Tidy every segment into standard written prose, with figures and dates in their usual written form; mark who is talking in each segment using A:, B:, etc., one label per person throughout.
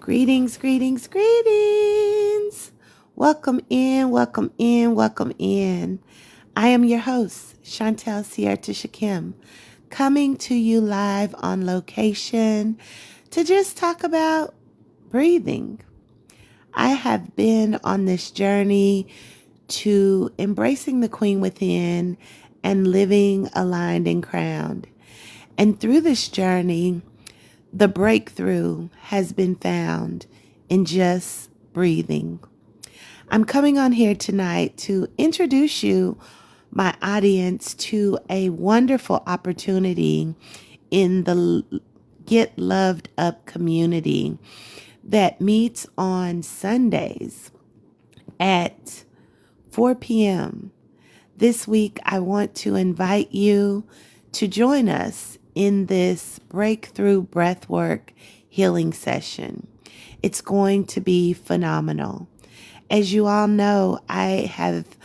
A: Greetings, greetings, greetings. Welcome in, welcome in, welcome in. I am your host, Chantel Sierra Kim, coming to you live on location to just talk about breathing. I have been on this journey to embracing the queen within and living aligned and crowned. And through this journey, the breakthrough has been found in just breathing. I'm coming on here tonight to introduce you, my audience, to a wonderful opportunity in the Get Loved Up community that meets on Sundays at 4 p.m. This week, I want to invite you to join us in this breakthrough breathwork healing session. It's going to be phenomenal. As you all know, I have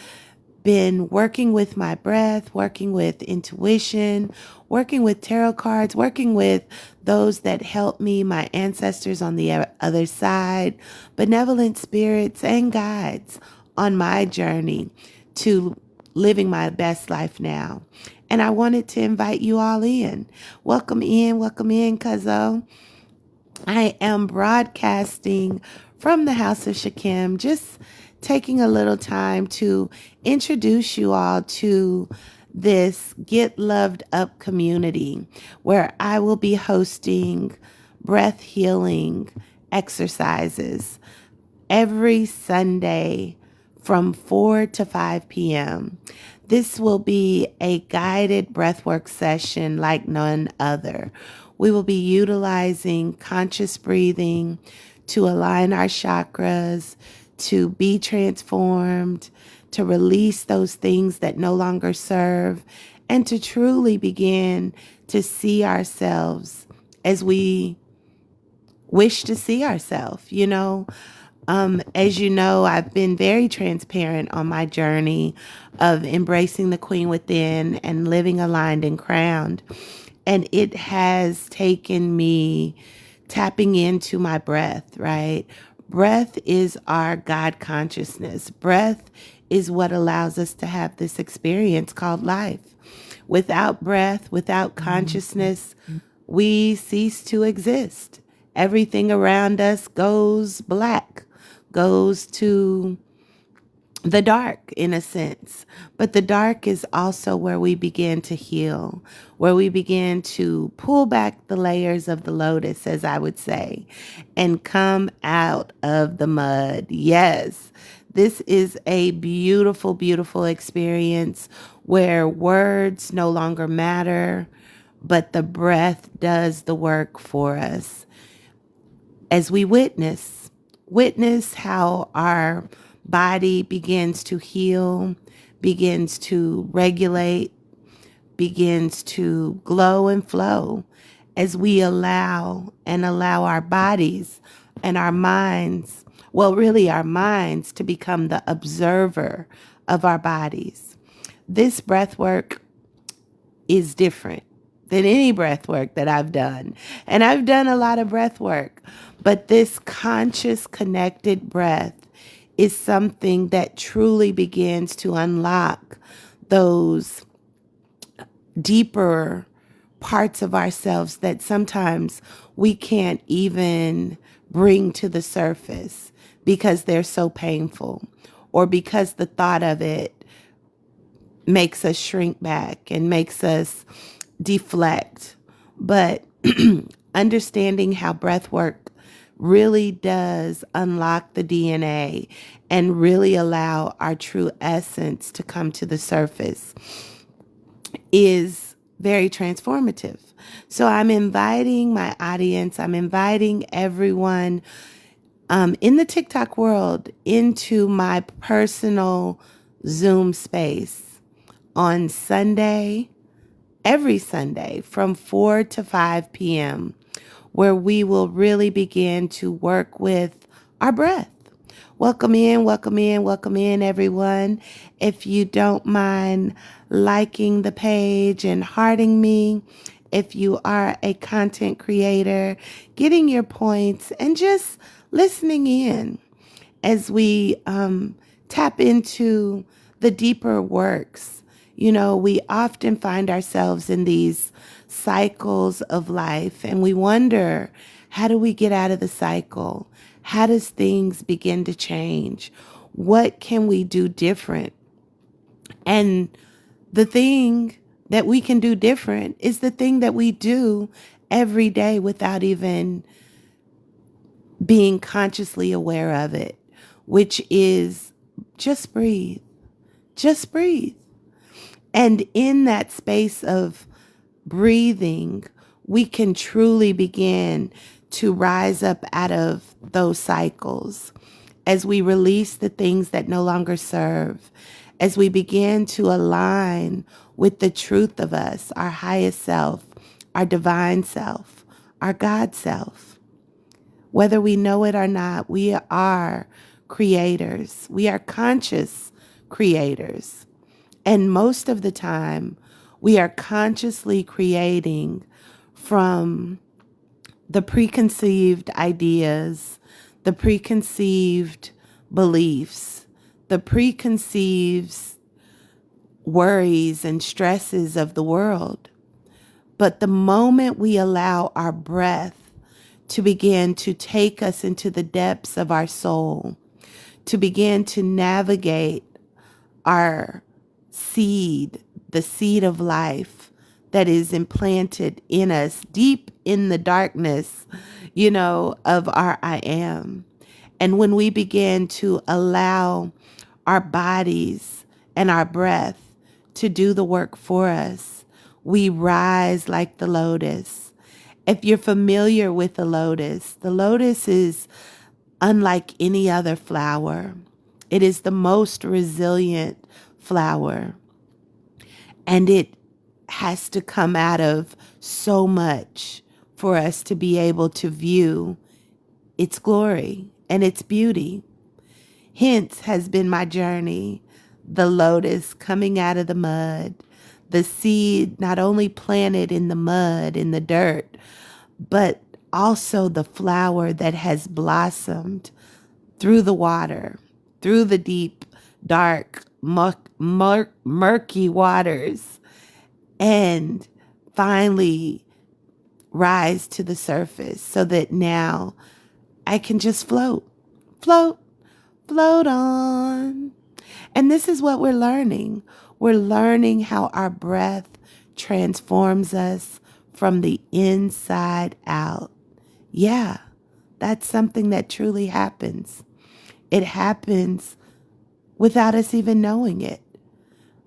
A: been working with my breath, working with intuition, working with tarot cards, working with those that help me, my ancestors on the other side, benevolent spirits and guides on my journey to living my best life now. And I wanted to invite you all in. Welcome in, cuzzo. I am broadcasting from the House of Shakim, just taking a little time to introduce you all to this Get Loved Up community where I will be hosting breath healing exercises every Sunday from 4 to 5 p.m. This will be a guided breathwork session like none other. We will be utilizing conscious breathing to align our chakras, to be transformed, to release those things that no longer serve, and to truly begin to see ourselves as we wish to see ourselves, As you know, I've been very transparent on my journey of embracing the queen within and living aligned and crowned. And it has taken me tapping into my breath, right? Breath is our God consciousness. Breath is what allows us to have this experience called life. Without breath, without consciousness, we cease to exist. Everything around us goes black, goes to the dark in a sense. But the dark is also where we begin to heal, where we begin to pull back the layers of the lotus, as I would say, and come out of the mud. Yes, this is a beautiful, beautiful experience where words no longer matter, but the breath does the work for us. As we witness how our body begins to heal, begins to regulate, begins to glow and flow as we allow our bodies and our minds, really our minds, to become the observer of our bodies. This breath work is different than any breath work that I've done. And I've done a lot of breath work, but this conscious connected breath is something that truly begins to unlock those deeper parts of ourselves that sometimes we can't even bring to the surface because they're so painful, or because the thought of it makes us shrink back and makes us deflect. But understanding how breath work really does unlock the DNA and really allow our true essence to come to the surface is very transformative. So I'm inviting my audience, I'm inviting everyone in the TikTok world into my personal Zoom space on Sunday, every Sunday from 4 to 5 p.m., where we will really begin to work with our breath. Welcome in, everyone. If you don't mind liking the page and hearting me, If you are a content creator, getting your points and just listening in as we tap into the deeper works. You know, we often find ourselves in these cycles of life and we wonder, how do we get out of the cycle? How does things begin to change? What can we do different? And the thing that we can do different is the thing that we do every day without even being consciously aware of it, which is just breathe. Just breathe. And in that space of breathing, we can truly begin to rise up out of those cycles as we release the things that no longer serve, as we begin to align with the truth of us, our highest self, our divine self, our God self. Whether we know it or not, we are creators. We are conscious creators. And most of the time, we are consciously creating from the preconceived ideas, the preconceived beliefs, the preconceived worries and stresses of the world. But the moment we allow our breath to begin to take us into the depths of our soul, to begin to navigate our seed, the seed of life that is implanted in us deep in the darkness, of our I am. And when we begin to allow our bodies and our breath to do the work for us, we rise like the lotus. If you're familiar with the lotus is unlike any other flower. It is the most resilient flower. And it has to come out of so much for us to be able to view its glory and its beauty. Hence has been my journey, the lotus coming out of the mud, the seed not only planted in the mud, in the dirt, but also the flower that has blossomed through the water, through the deep, dark, murky waters, and finally rise to the surface so that now I can just float on. And this is what we're learning. We're learning how our breath transforms us from the inside out. Yeah, that's something that truly happens. It happens without us even knowing it.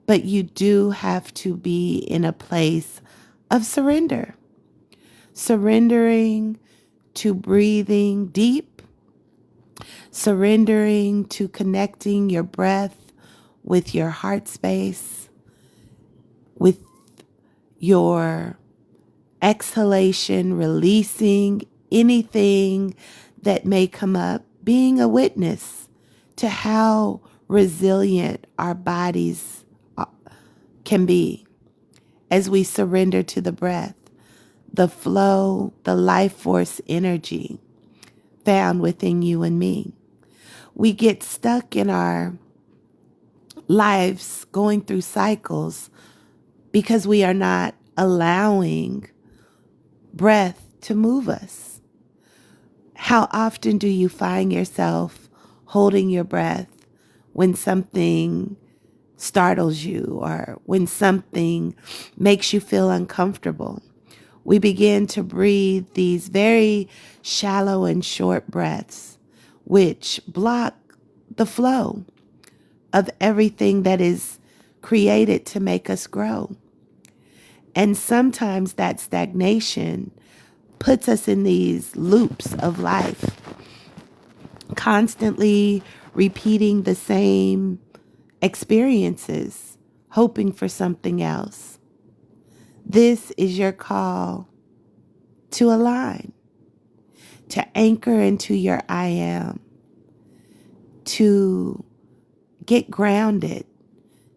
A: But you do have to be in a place of surrender. Surrendering to breathing deep. Surrendering to connecting your breath with your heart space, with your exhalation, releasing anything that may come up, being a witness to how resilient our bodies can be as we surrender to the breath, the flow, the life force energy found within you and me. We get stuck in our lives going through cycles because we are not allowing breath to move us. How often do you find yourself holding your breath when something startles you or when something makes you feel uncomfortable? We begin to breathe these very shallow and short breaths, which block the flow of everything that is created to make us grow. And sometimes that stagnation puts us in these loops of life, constantly repeating the same experiences, hoping for something else. This is your call to align, to anchor into your I am, to get grounded,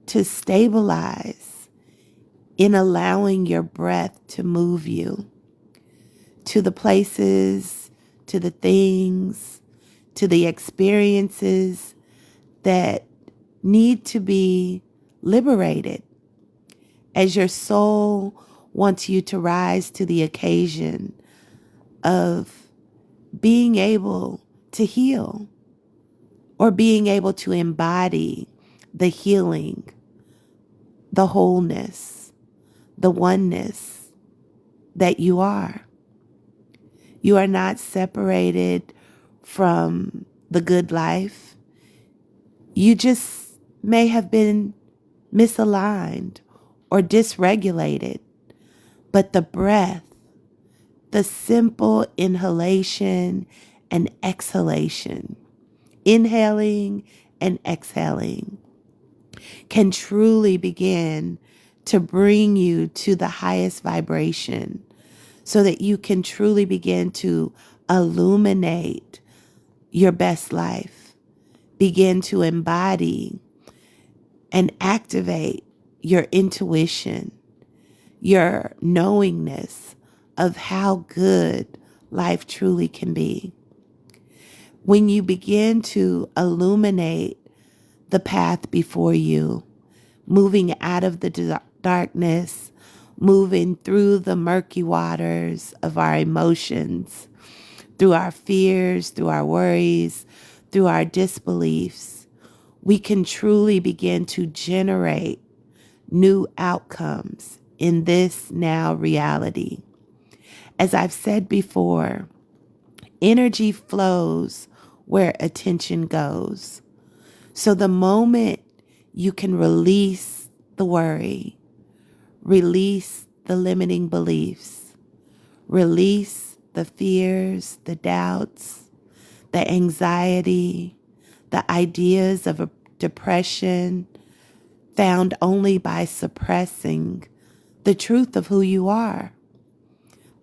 A: to stabilize in allowing your breath to move you to the places, to the things, to the experiences that need to be liberated as your soul wants you to rise to the occasion of being able to heal or being able to embody the healing, the wholeness, the oneness that you are. You are not separated from the good life. You just may have been misaligned or dysregulated, but the breath, the simple inhalation and exhalation, inhaling and exhaling, can truly begin to bring you to the highest vibration so that you can truly begin to illuminate your best life, begin to embody and activate your intuition, your knowingness of how good life truly can be. When you begin to illuminate the path before you, moving out of the darkness, moving through the murky waters of our emotions, through our fears, through our worries, through our disbeliefs, we can truly begin to generate new outcomes in this now reality. As I've said before, energy flows where attention goes. So the moment you can release the worry, release the limiting beliefs, release the fears, the doubts, the anxiety, the ideas of a depression found only by suppressing the truth of who you are.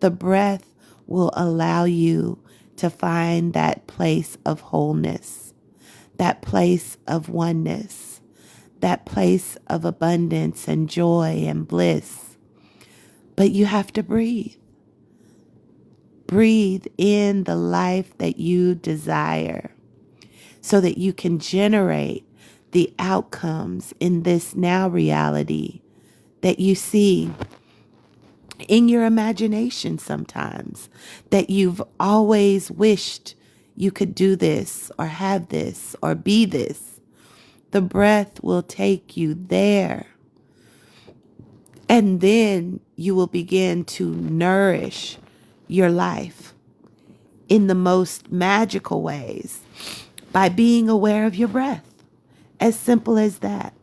A: The breath will allow you to find that place of wholeness, that place of oneness, that place of abundance and joy and bliss. But you have to breathe. Breathe in the life that you desire so that you can generate the outcomes in this now reality that you see in your imagination sometimes, that you've always wished you could do this or have this or be this. The breath will take you there. And then you will begin to nourish your life in the most magical ways by being aware of your breath. As simple as that.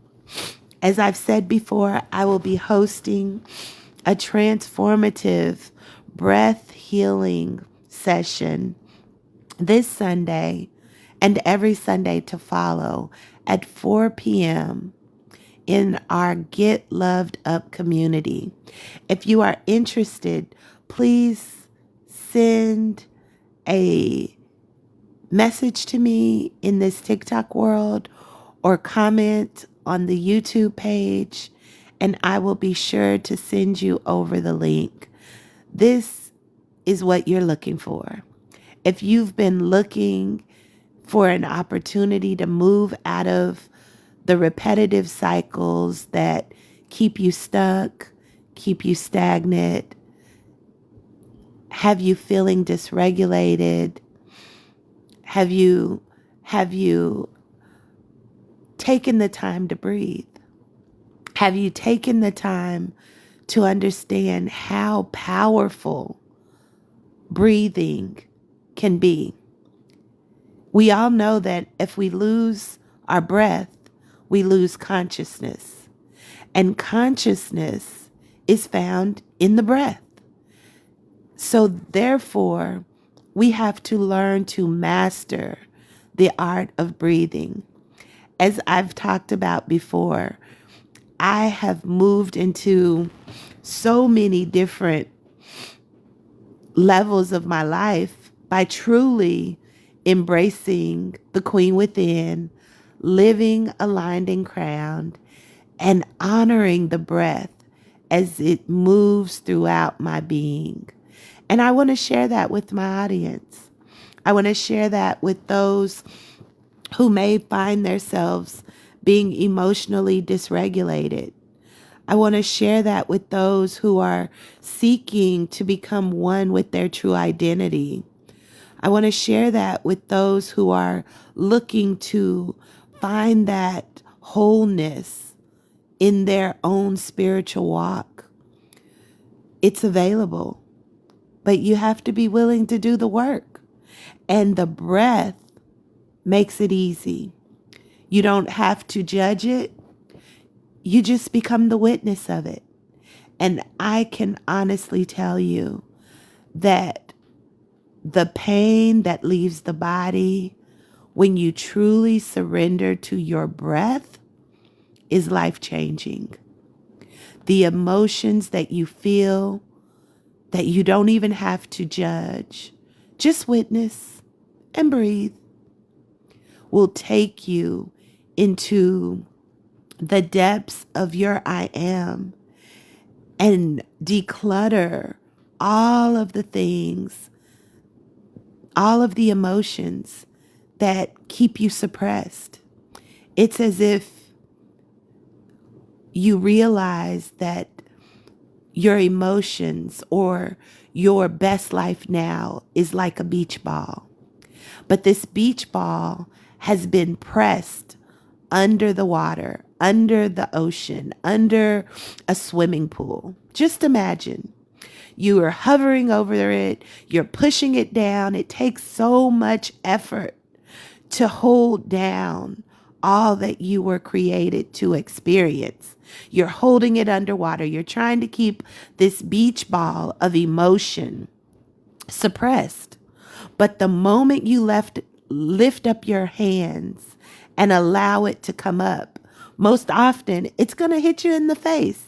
A: As I've said before, I will be hosting a transformative breath healing session this Sunday and every Sunday to follow at 4 p.m. in our Get Loved Up community. If you are interested, please send a message to me in this TikTok world or comment on the YouTube page, and I will be sure to send you over the link. This is what you're looking for. If you've been looking for an opportunity to move out of the repetitive cycles that keep you stuck, keep you stagnant, have you feeling dysregulated, have you taken the time to breathe? Have you taken the time to understand how powerful breathing can be? We all know that if we lose our breath, we lose consciousness. And consciousness is found in the breath. So therefore, we have to learn to master the art of breathing. As I've talked about before, I have moved into so many different levels of my life by truly embracing the Queen within, living aligned and crowned, and honoring the breath as it moves throughout my being. And I want to share that with my audience. I want to share that with those who may find themselves being emotionally dysregulated. I want to share that with those who are seeking to become one with their true identity. I want to share that with those who are looking to find that wholeness in their own spiritual walk. It's available, but you have to be willing to do the work. And the breath makes it easy. You don't have to judge it. You just become the witness of it. And I can honestly tell you that the pain that leaves the body when you truly surrender to your breath is life-changing. The emotions that you feel that you don't even have to judge, just witness and breathe, will take you into the depths of your I am and declutter all of the things, all of the emotions that keep you suppressed. It's as if you realize that your emotions or your best life now is like a beach ball. But this beach ball has been pressed under the water, under the ocean, under a swimming pool. Just imagine. You are hovering over it. You're pushing it down. It takes so much effort to hold down all that you were created to experience. You're holding it underwater. You're trying to keep this beach ball of emotion suppressed. But the moment you lift up your hands and allow it to come up, most often it's going to hit you in the face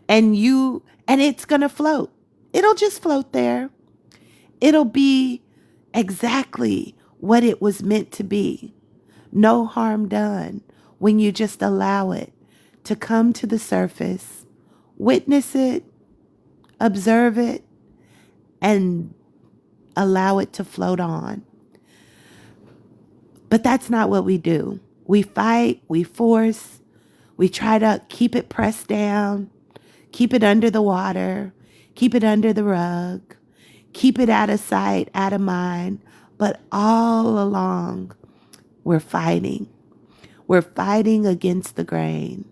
A: and it's going to float. It'll just float there. It'll be exactly what it was meant to be. No harm done when you just allow it to come to the surface, witness it, observe it, and allow it to float on. But that's not what we do. We fight, we force, we try to keep it pressed down, keep it under the water, keep it under the rug, keep it out of sight, out of mind. But all along, we're fighting. We're fighting against the grain.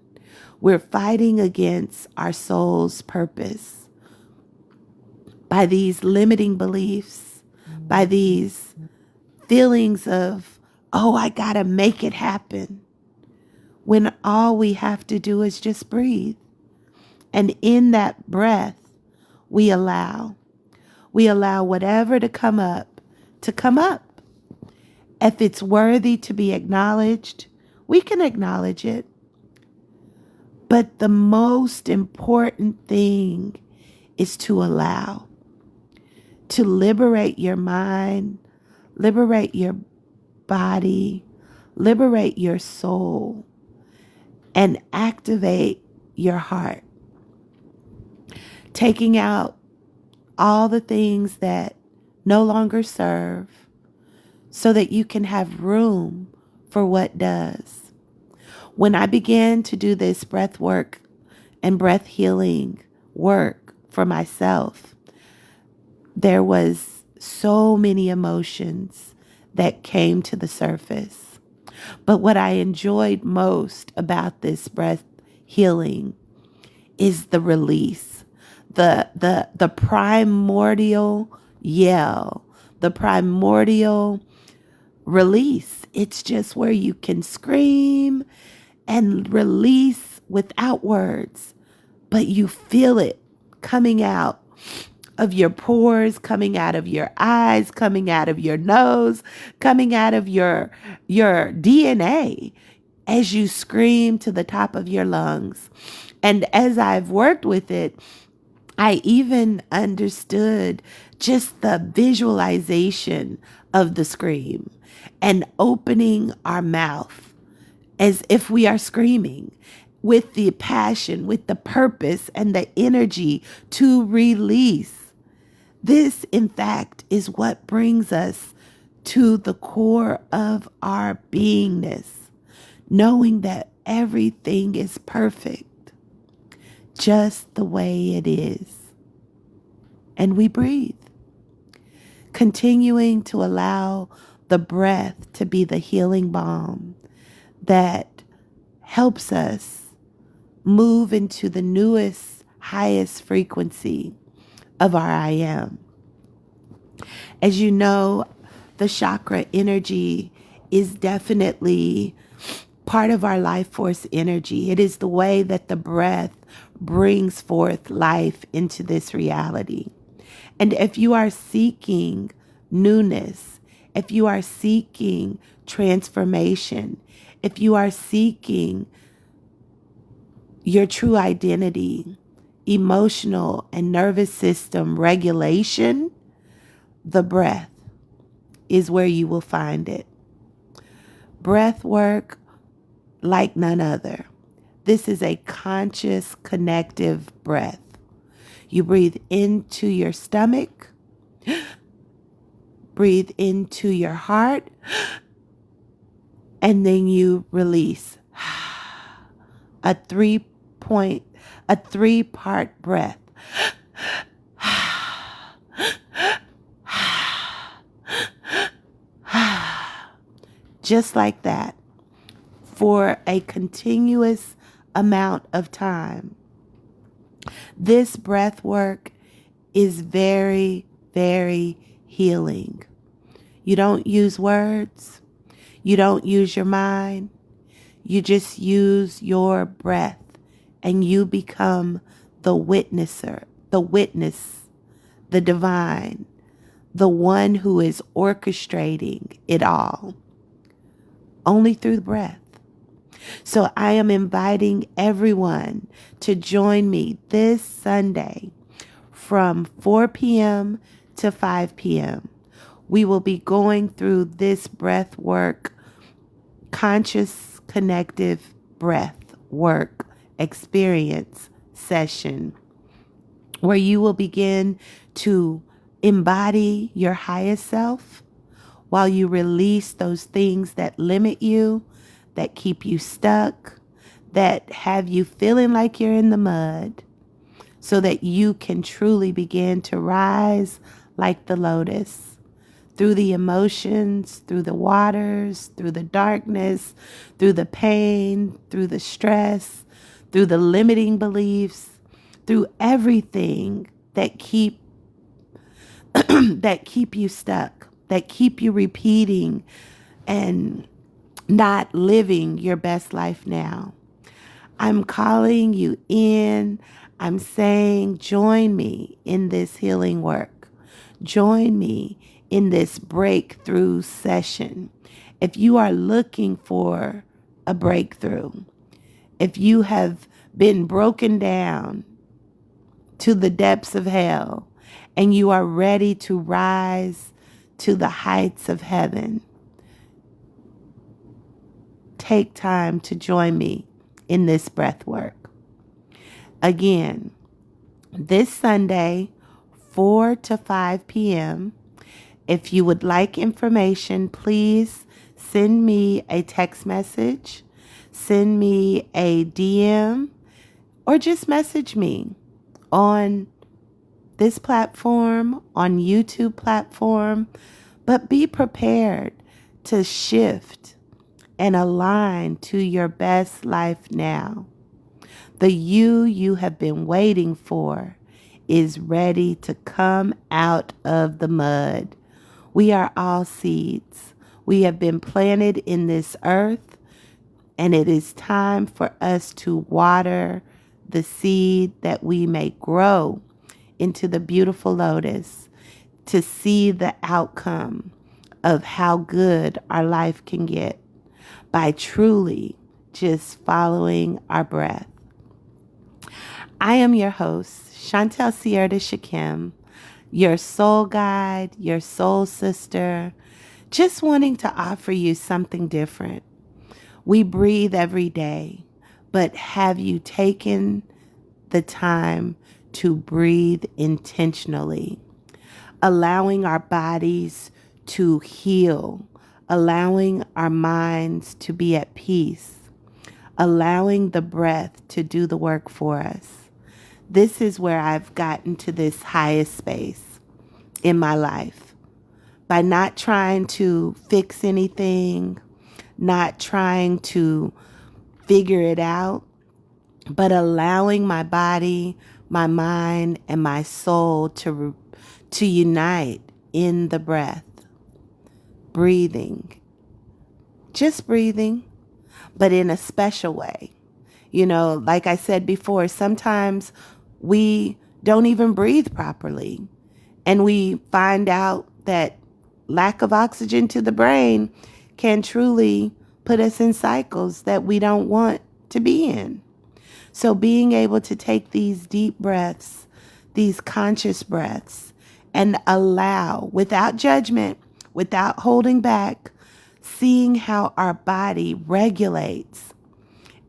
A: We're fighting against our soul's purpose by these limiting beliefs, by these feelings of, oh, I gotta make it happen, when all we have to do is just breathe. And in that breath, we allow whatever to come up. If it's worthy to be acknowledged, we can acknowledge it. But the most important thing is to allow, to liberate your mind, liberate your body, liberate your soul, and activate your heart. Taking out all the things that no longer serve so that you can have room for what does. When I began to do this breath work and breath healing work for myself, there was so many emotions that came to the surface. But what I enjoyed most about this breath healing is the release, the primordial yell, the primordial release. It's just where you can scream and release without words, but you feel it coming out of your pores, coming out of your eyes, coming out of your nose, coming out of your DNA as you scream to the top of your lungs. And as I've worked with it, I even understood just the visualization of the scream and opening our mouth as if we are screaming with the passion, with the purpose and the energy to release. This, in fact, is what brings us to the core of our beingness, knowing that everything is perfect, just the way it is. And we breathe, continuing to allow the breath to be the healing balm that helps us move into the newest, highest frequency of our I am. As you know, the chakra energy is definitely part of our life force energy. It is the way that the breath brings forth life into this reality. And if you are seeking newness, if you are seeking transformation, if you are seeking your true identity, emotional and nervous system regulation, the breath is where you will find it. Breath work like none other. This is a conscious, connective breath. You breathe into your stomach, breathe into your heart, and then you release a three-part breath. Just like that, for a continuous amount of time. This breath work is very, very healing. You don't use words. You don't use your mind. You just use your breath, and you become the witnesser, the witness, the divine, the one who is orchestrating it all, only through the breath. So I am inviting everyone to join me this Sunday from 4 p.m. to 5 p.m. We will be going through this breath work, conscious, connective breath work experience session, where you will begin to embody your highest self while you release those things that limit you, that keep you stuck, that have you feeling like you're in the mud, so that you can truly begin to rise like the lotus through the emotions, through the waters, through the darkness, through the pain, through the stress, through the limiting beliefs, through everything that keep you stuck, that keep you repeating and not living your best life now. I'm calling you in. I'm saying, join me in this healing work. Join me in this breakthrough session. If you are looking for a breakthrough, if you have been broken down to the depths of hell and you are ready to rise to the heights of heaven, take time to join me in this breath work. Again, this Sunday, 4 to 5 p.m. If you would like information, please send me a text message, send me a DM, or just message me on this platform, on YouTube platform. But be prepared to shift and align to your best life now. The you have been waiting for is ready to come out of the mud. We are all seeds. We have been planted in this earth, and it is time for us to water the seed that we may grow into the beautiful lotus, to see the outcome of how good our life can get by truly just following our breath. I am your host, Chantel Sierra Shakim, your soul guide, your soul sister, just wanting to offer you something different. We breathe every day, but have you taken the time to breathe intentionally, allowing our bodies to heal, allowing our minds to be at peace, allowing the breath to do the work for us? This is where I've gotten to this highest space in my life by not trying to fix anything, not trying to figure it out, but allowing my body, my mind, and my soul to unite in the breath, breathing, just breathing, but in a special way. You know, like I said before, sometimes we don't even breathe properly, and we find out that lack of oxygen to the brain can truly put us in cycles that we don't want to be in. So being able to take these deep breaths, these conscious breaths, and allow, without judgment, without holding back, seeing how our body regulates.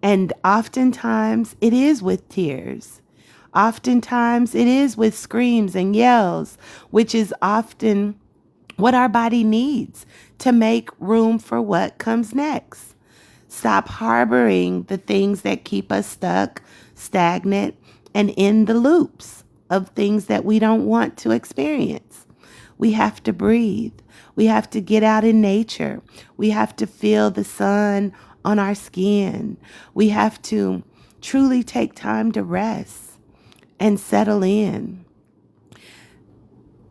A: And oftentimes it is with tears. Oftentimes it is with screams and yells, which is often what our body needs to make room for what comes next. Stop harboring the things that keep us stuck, stagnant, and in the loops of things that we don't want to experience. We have to breathe. We have to get out in nature. We have to feel the sun on our skin. We have to truly take time to rest and settle in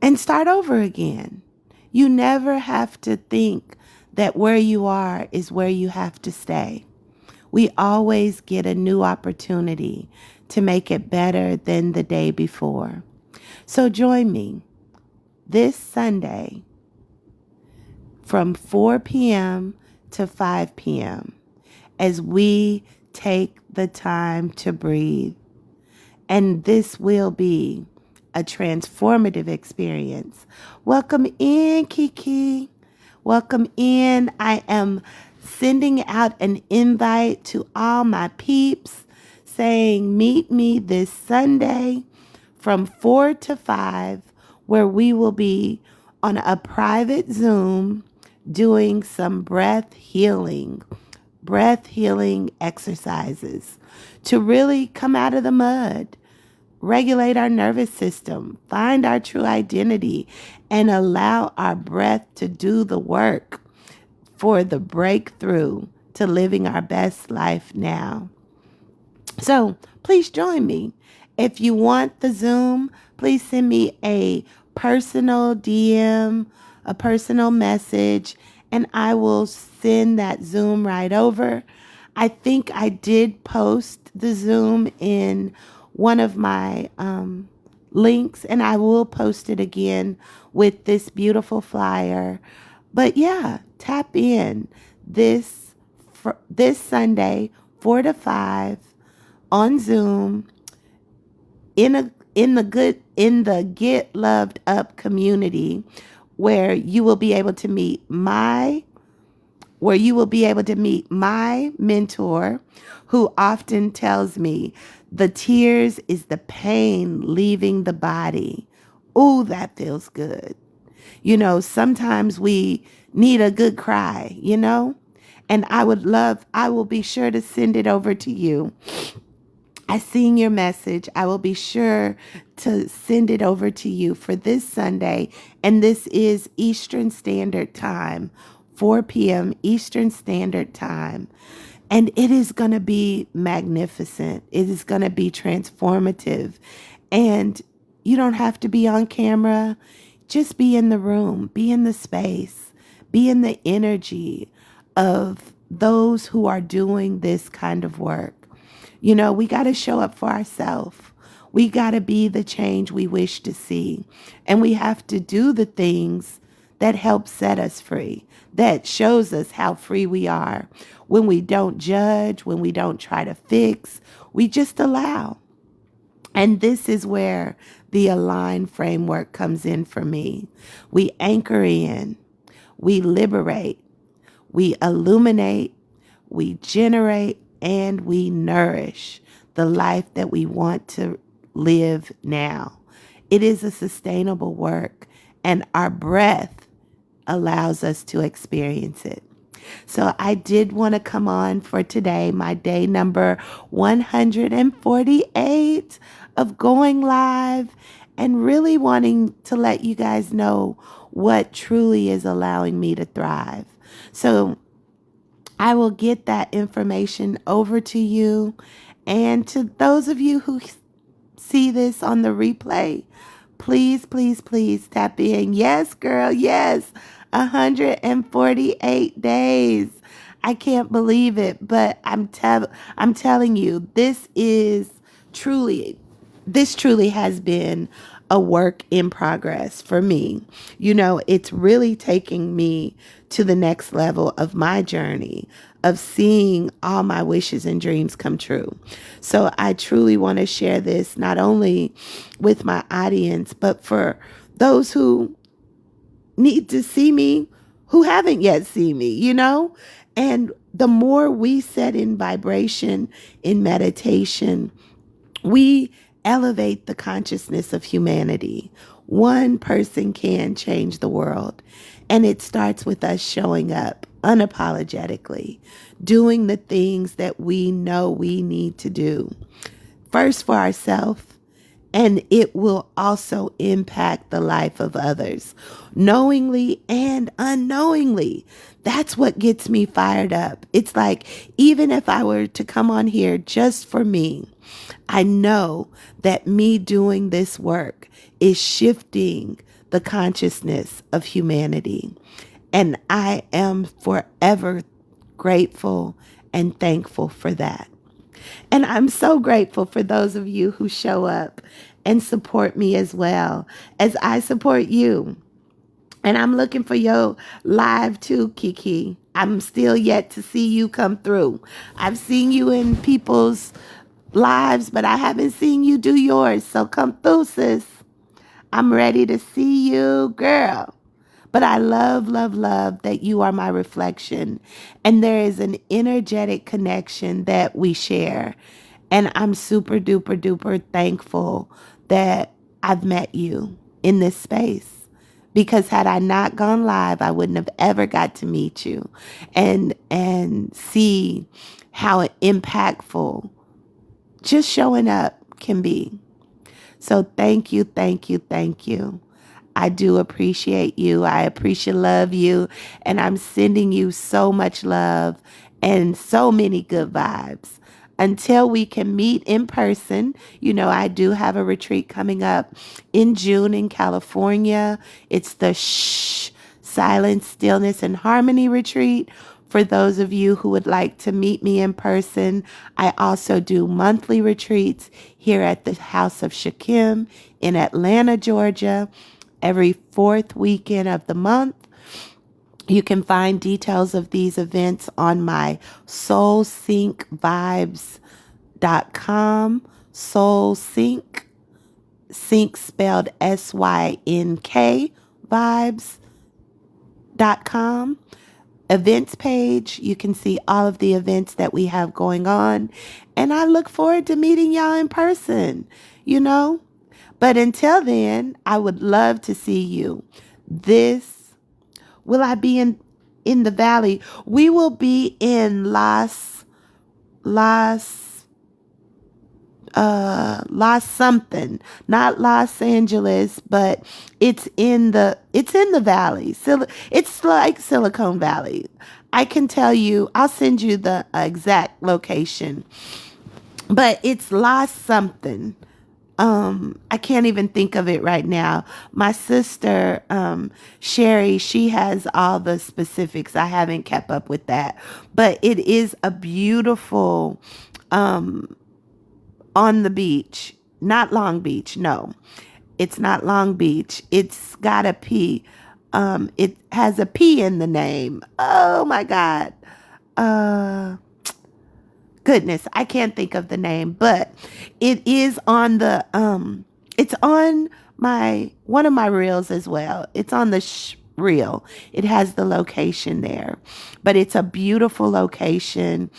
A: and start over again. You never have to think that where you are is where you have to stay. We always get a new opportunity to make it better than the day before. So join me this Sunday from 4 p.m. to 5 p.m. as we take the time to breathe. And this will be a transformative experience. Welcome in, Kiki. Welcome in. I am sending out an invite to all my peeps saying, meet me this Sunday from 4 to 5, where we will be on a private Zoom doing some breath healing exercises to really come out of the mud, regulate our nervous system, find our true identity, and allow our breath to do the work for the breakthrough to living our best life now. So please join me. If you want the Zoom, please send me a personal DM, a personal message, and I will send that Zoom right over. I think I did post the Zoom in one of my links, and I will post it again with this beautiful flyer. But yeah, tap in this Sunday, 4 to 5 on Zoom in the Get Loved Up community, where you will be able to meet my mentor, who often tells me the tears is the pain leaving the body. Ooh, that feels good. You know, sometimes we need a good cry, you know, and I will be sure to send it over to you. I seen your message. I will be sure to send it over to you for this Sunday. And this is Eastern Standard Time, 4 p.m. Eastern Standard Time. And it is going to be magnificent. It is going to be transformative. And you don't have to be on camera. Just be in the room, be in the space, be in the energy of those who are doing this kind of work. You know, we got to show up for ourselves. We got to be the change we wish to see. And we have to do the things that help set us free, that shows us how free we are. When we don't judge, when we don't try to fix, we just allow. And this is where the Align framework comes in for me. We anchor in, we liberate, we illuminate, we generate, and we nourish the life that we want to live now. It is a sustainable work, and our breath allows us to experience it. So I did want to come on for today, my day number 148 of going live, and really wanting to let you guys know what truly is allowing me to thrive. So I will get that information over to you. And to those of you who see this on the replay, please, please, please tap in. Yes, girl, yes. 148 days. I can't believe it, but I'm telling you, this truly has been a work in progress for me. You know, it's really taking me to the next level of my journey of seeing all my wishes and dreams come true. So I truly want to share this not only with my audience, but for those who need to see me, who haven't yet seen me, you know? And the more we set in vibration in meditation, we elevate the consciousness of humanity. One person can change the world. And it starts with us showing up unapologetically, doing the things that we know we need to do. First for ourselves, and it will also impact the life of others, knowingly and unknowingly. That's what gets me fired up. It's like, even if I were to come on here just for me, I know that me doing this work is shifting the consciousness of humanity. And I am forever grateful and thankful for that. And I'm so grateful for those of you who show up and support me as well as I support you. And I'm looking for your live too, Kiki. I'm still yet to see you come through. I've seen you in people's lives, but I haven't seen you do yours. So come through, sis. I'm ready to see you, girl. But I love, love, love that you are my reflection. And there is an energetic connection that we share. And I'm super duper duper thankful that I've met you in this space. Because had I not gone live, I wouldn't have ever got to meet you and see how impactful just showing up can be. So thank you, thank you, thank you. I do appreciate you. I appreciate love you. And I'm sending you so much love and so many good vibes. Until we can meet in person, you know, I do have a retreat coming up in June in California. It's the Silence, Stillness, and Harmony retreat. For those of you who would like to meet me in person, I also do monthly retreats here at the House of Shakim in Atlanta, Georgia, every fourth weekend of the month. You can find details of these events on my soulsynkvibes.com. Soulsync, sync spelled SYNK, vibes.com. Events page. You can see all of the events that we have going on. And I look forward to meeting y'all in person, you know. But until then, I would love to see you. Will I be in the valley? We will be in Los something, not Los Angeles, but it's in the valley. It's like Silicon Valley. I can tell you, I'll send you the exact location, but it's Los something. I can't even think of it right now. My sister, Sherry, she has all the specifics. I haven't kept up with that, but it is a beautiful, on the beach, not Long Beach. No, it's not Long Beach. It's got a P. It has a P in the name. Oh my God. Goodness, I can't think of the name, but it is on the, it's on one of my reels as well. It's on the reel. It has the location there, but it's a beautiful location.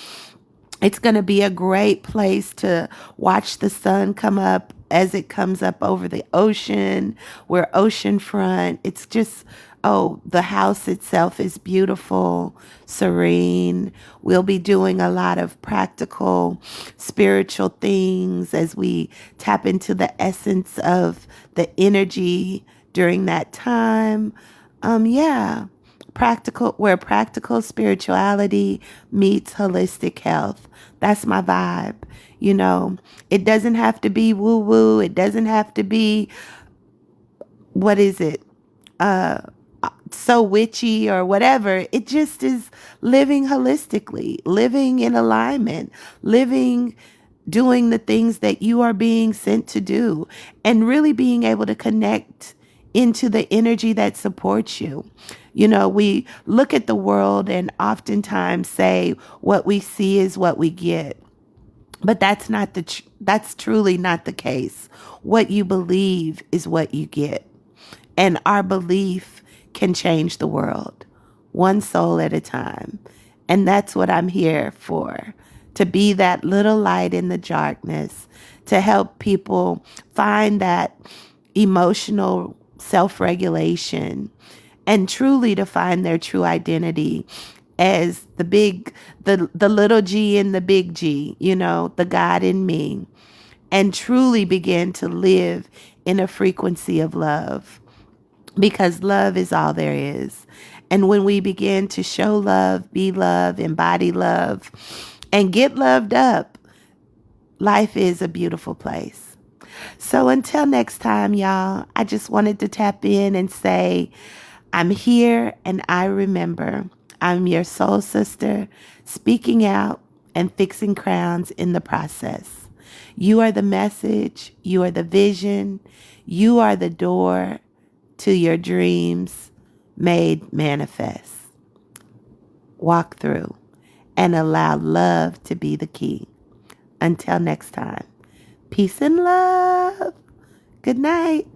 A: It's going to be a great place to watch the sun come up as it comes up over the ocean. We're oceanfront. It's just, oh, the house itself is beautiful, serene. We'll be doing a lot of practical spiritual things as we tap into the essence of the energy during that time. Yeah, practical, where practical spirituality meets holistic health. That's my vibe. You know, it doesn't have to be woo woo. It doesn't have to be, what is it? Uh, so witchy or whatever. It just is living holistically, living in alignment, living, doing the things that you are being sent to do, and really being able to connect into the energy that supports you. You know, we look at the world and oftentimes say what we see is what we get. But that's truly not the case. What you believe is what you get. And our belief can change the world, one soul at a time. And that's what I'm here for, to be that little light in the darkness, to help people find that emotional self regulation and truly to find their true identity as the little G in the big G, you know, the God in me, and truly begin to live in a frequency of love, because love is all there is. And when we begin to show love, be love, embody love, and get loved up, life is a beautiful place. So until next time, y'all, I just wanted to tap in and say, I'm here and I remember. I'm your soul sister, speaking out and fixing crowns in the process. You are the message. You are the vision. You are the door to your dreams made manifest. Walk through and allow love to be the key. Until next time, peace and love. Good night.